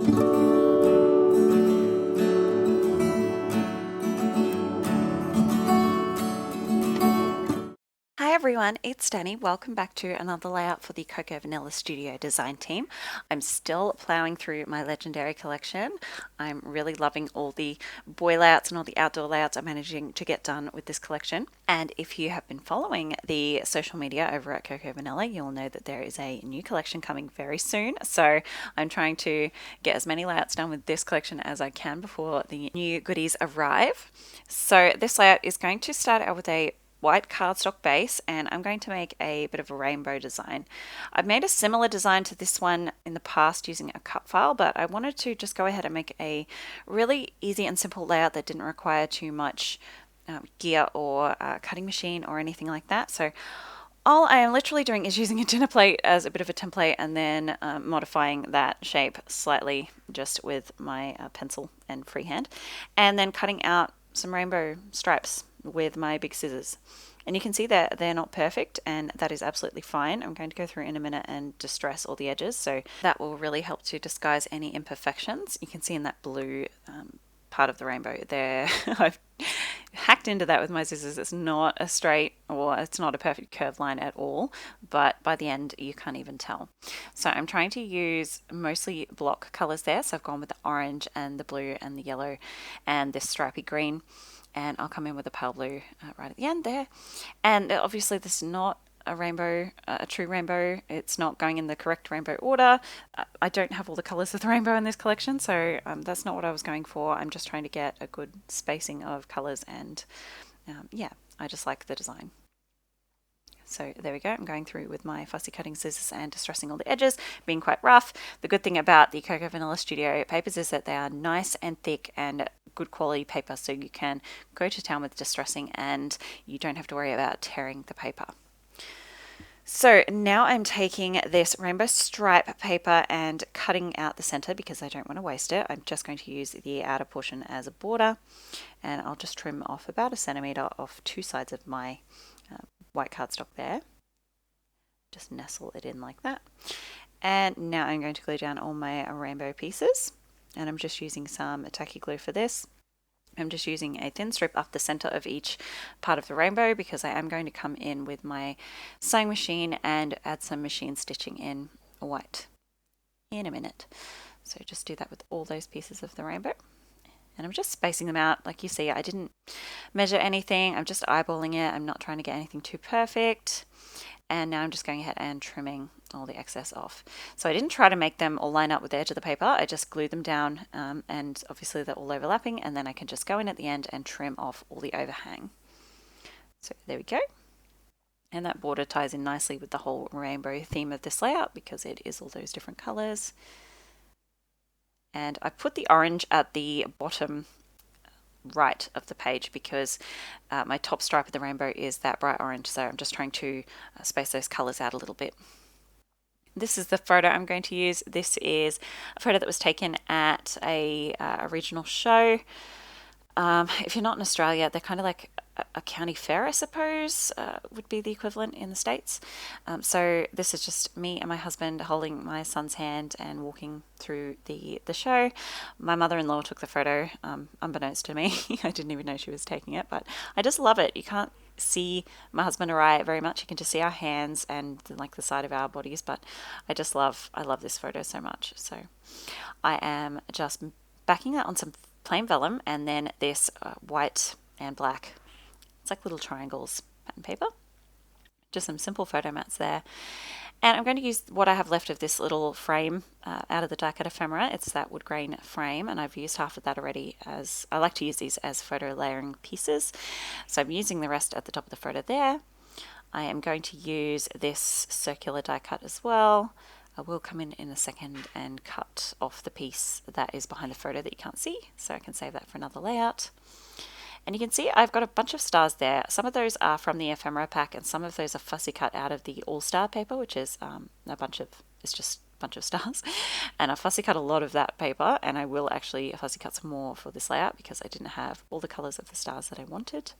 Hi everyone, it's Danny. Welcome back to another layout for the Cocoa Vanilla Studio design team. I'm still plowing through my Legendary collection. I'm really loving all the boy layouts and all the outdoor layouts I'm managing to get done with this collection. And if you have been following the social media over at Cocoa Vanilla, you'll know that there is a new collection coming very soon. So I'm trying to get as many layouts done with this collection as I can before the new goodies arrive. So this layout is going to start out with a white cardstock base, and I'm going to make a bit of a rainbow design. I've made a similar design to this one in the past using a cut file, but I wanted to just go ahead and make a really easy and simple layout that didn't require too much gear or cutting machine or anything like that. So all I am literally doing is using a dinner plate as a bit of a template and then modifying that shape slightly just with my pencil and freehand, and then cutting out some rainbow stripes with my big scissors. And you can see that they're not perfect, and that is absolutely fine. I'm going to go through in a minute and distress all the edges, so that will really help to disguise any imperfections. You can see in that blue part of the rainbow there, I've hacked into that with my scissors. It's not a straight, or it's not a perfect curved line at all, but by the end you can't even tell. So I'm trying to use mostly block colors there, so I've gone with the orange and the blue and the yellow and this stripy green, and I'll come in with a pale blue right at the end there. And obviously this is not a rainbow, a true rainbow. It's not going in the correct rainbow order. I don't have all the colors of the rainbow in this collection, so that's not what I was going for. I'm just trying to get a good spacing of colors, and yeah, I just like the design. So there we go. I'm going through with my fussy cutting scissors and distressing all the edges, being quite rough. The good thing about the Cocoa Vanilla Studio papers is that they are nice and thick and good quality paper, so you can go to town with distressing and you don't have to worry about tearing the paper. So now I'm taking this rainbow stripe paper and cutting out the center because I don't want to waste it. I'm just going to use the outer portion as a border, and I'll just trim off about 1 centimeter off two sides of my white cardstock there. Just nestle it in like that. And now I'm going to glue down all my rainbow pieces, and I'm just using some tacky glue for this. I'm just using a thin strip up the center of each part of the rainbow because I am going to come in with my sewing machine and add some machine stitching in white in a minute. So just do that with all those pieces of the rainbow. And I'm just spacing them out. Like you see, I didn't measure anything. I'm just eyeballing it. I'm not trying to get anything too perfect. And now I'm just going ahead and trimming all the excess off. So I didn't try to make them all line up with the edge of the paper. I just glued them down, and obviously they're all overlapping, and then I can just go in at the end and trim off all the overhang. So there we go. And that border ties in nicely with the whole rainbow theme of this layout because it is all those different colors. And I put the orange at the bottom right of the page because my top stripe of the rainbow is that bright orange, so I'm just trying to space those colors out a little bit. This is the photo I'm going to use. This is a photo that was taken at a regional show. If you're not in Australia, they're kind of like a county fair, I suppose, would be the equivalent in the States. So this is just me and my husband holding my son's hand and walking through the show. My mother-in-law took the photo, unbeknownst to me. I didn't even know she was taking it, but I just love it. You can't see my husband or I very much. You can just see our hands and like the side of our bodies, but I love this photo so much. So I am just backing that on some plain vellum and then this white and black, it's like little triangles, pattern paper. Just some simple photo mats there. And I'm going to use what I have left of this little frame out of the die cut ephemera. It's that wood grain frame, and I've used half of that already as I like to use these as photo layering pieces. So I'm using the rest at the top of the photo there. I am going to use this circular die cut as well. I will come in a second and cut off the piece that is behind the photo that you can't see, so I can save that for another layout. And you can see I've got a bunch of stars there. Some of those are from the ephemera pack, and some of those are fussy cut out of the all-star paper, which is it's just a bunch of stars. And I fussy cut a lot of that paper, and I will actually fussy cut some more for this layout because I didn't have all the colors of the stars that I wanted.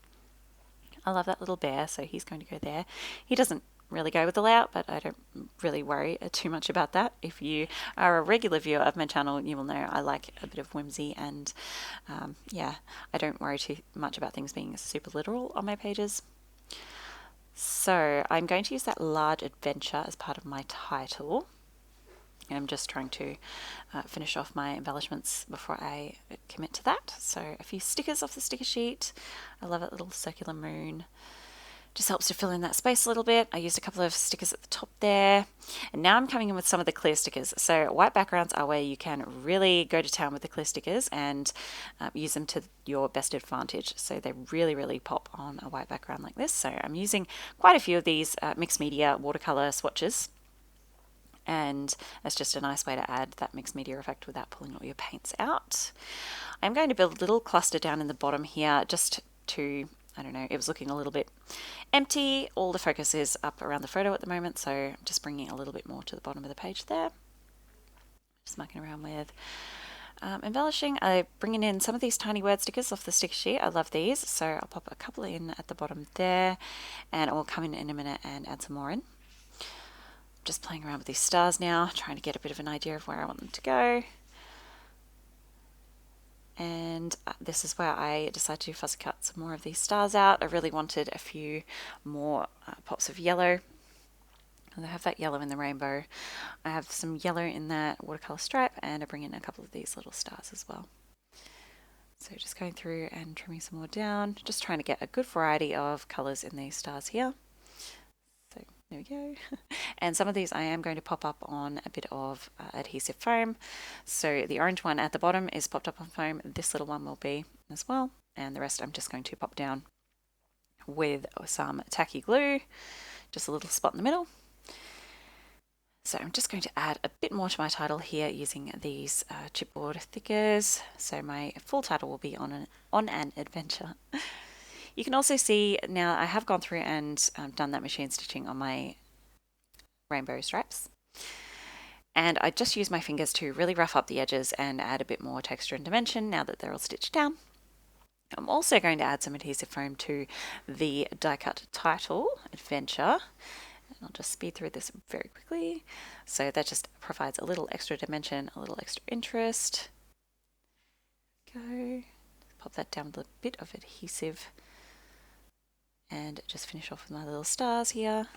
I love that little bear, so he's going to go there. He doesn't really go with the layout, but I don't really worry too much about that. If you are a regular viewer of my channel, you will know I like a bit of whimsy, and yeah, I don't worry too much about things being super literal on my pages. So I'm going to use that large adventure as part of my title. I'm just trying to finish off my embellishments before I commit to that. So a few stickers off the sticker sheet. I love it, little circular moon. Just helps to fill in that space a little bit. I used a couple of stickers at the top there. And now I'm coming in with some of the clear stickers. So white backgrounds are where you can really go to town with the clear stickers and use them to your best advantage. So they really, really pop on a white background like this. So I'm using quite a few of these mixed media watercolor swatches. And it's just a nice way to add that mixed media effect without pulling all your paints out. I'm going to build a little cluster down in the bottom here just to, I don't know, it was looking a little bit empty. All the focus is up around the photo at the moment, so I'm just bringing a little bit more to the bottom of the page there. Just mucking around with embellishing. I'm bringing in some of these tiny word stickers off the sticker sheet. I love these, so I'll pop a couple in at the bottom there, and I will come in a minute and add some more in. Just playing around with these stars now, trying to get a bit of an idea of where I want them to go. And this is where I decided to fussy cut some more of these stars out. I really wanted a few more pops of yellow. And I have that yellow in the rainbow. I have some yellow in that watercolor stripe, and I bring in a couple of these little stars as well. So just going through and trimming some more down, just trying to get a good variety of colors in these stars here. So there we go. And some of these I am going to pop up on a bit of adhesive foam. So the orange one at the bottom is popped up on foam. This little one will be as well. And the rest I'm just going to pop down with some tacky glue, just a little spot in the middle. So I'm just going to add a bit more to my title here using these chipboard thickers. So my full title will be on an adventure. You can also see now I have gone through and done that machine stitching on my rainbow stripes. And I just use my fingers to really rough up the edges and add a bit more texture and dimension now that they're all stitched down. I'm also going to add some adhesive foam to the die cut title, Adventure. And I'll just speed through this very quickly. So that just provides a little extra dimension, a little extra interest. Go. Pop that down with a bit of adhesive. And just finish off with my little stars here.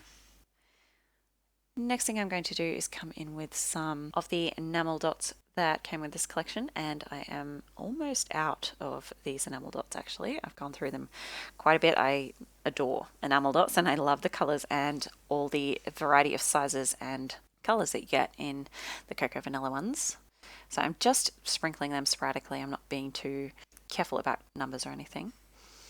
Next thing I'm going to do is come in with some of the enamel dots that came with this collection, and I am almost out of these enamel dots actually. I've gone through them quite a bit. I adore enamel dots and I love the colours and all the variety of sizes and colours that you get in the Cocoa Vanilla ones. So I'm just sprinkling them sporadically. I'm not being too careful about numbers or anything.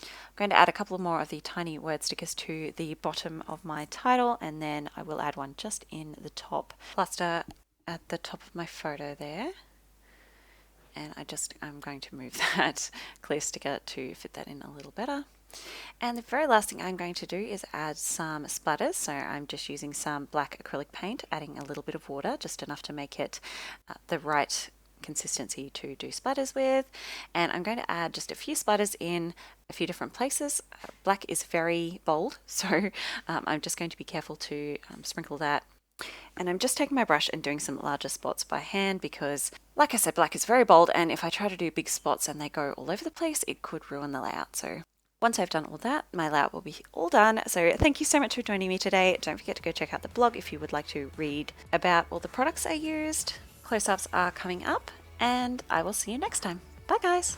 I'm going to add a couple more of the tiny word stickers to the bottom of my title, and then I will add one just in the top cluster at the top of my photo there. And I'm going to move that clear sticker to fit that in a little better. And the very last thing I'm going to do is add some splatters. So I'm just using some black acrylic paint, adding a little bit of water, just enough to make it the right consistency to do splatters with. And I'm going to add just a few splatters in a few different places. Black is very bold, so I'm just going to be careful to sprinkle that. And I'm just taking my brush and doing some larger spots by hand because, like I said, black is very bold, and if I try to do big spots and they go all over the place, it could ruin the layout. So once I've done all that, my layout will be all done. So thank you so much for joining me today. Don't forget to go check out the blog if you would like to read about all the products I used. Close-ups are coming up, and I will see you next time. Bye guys!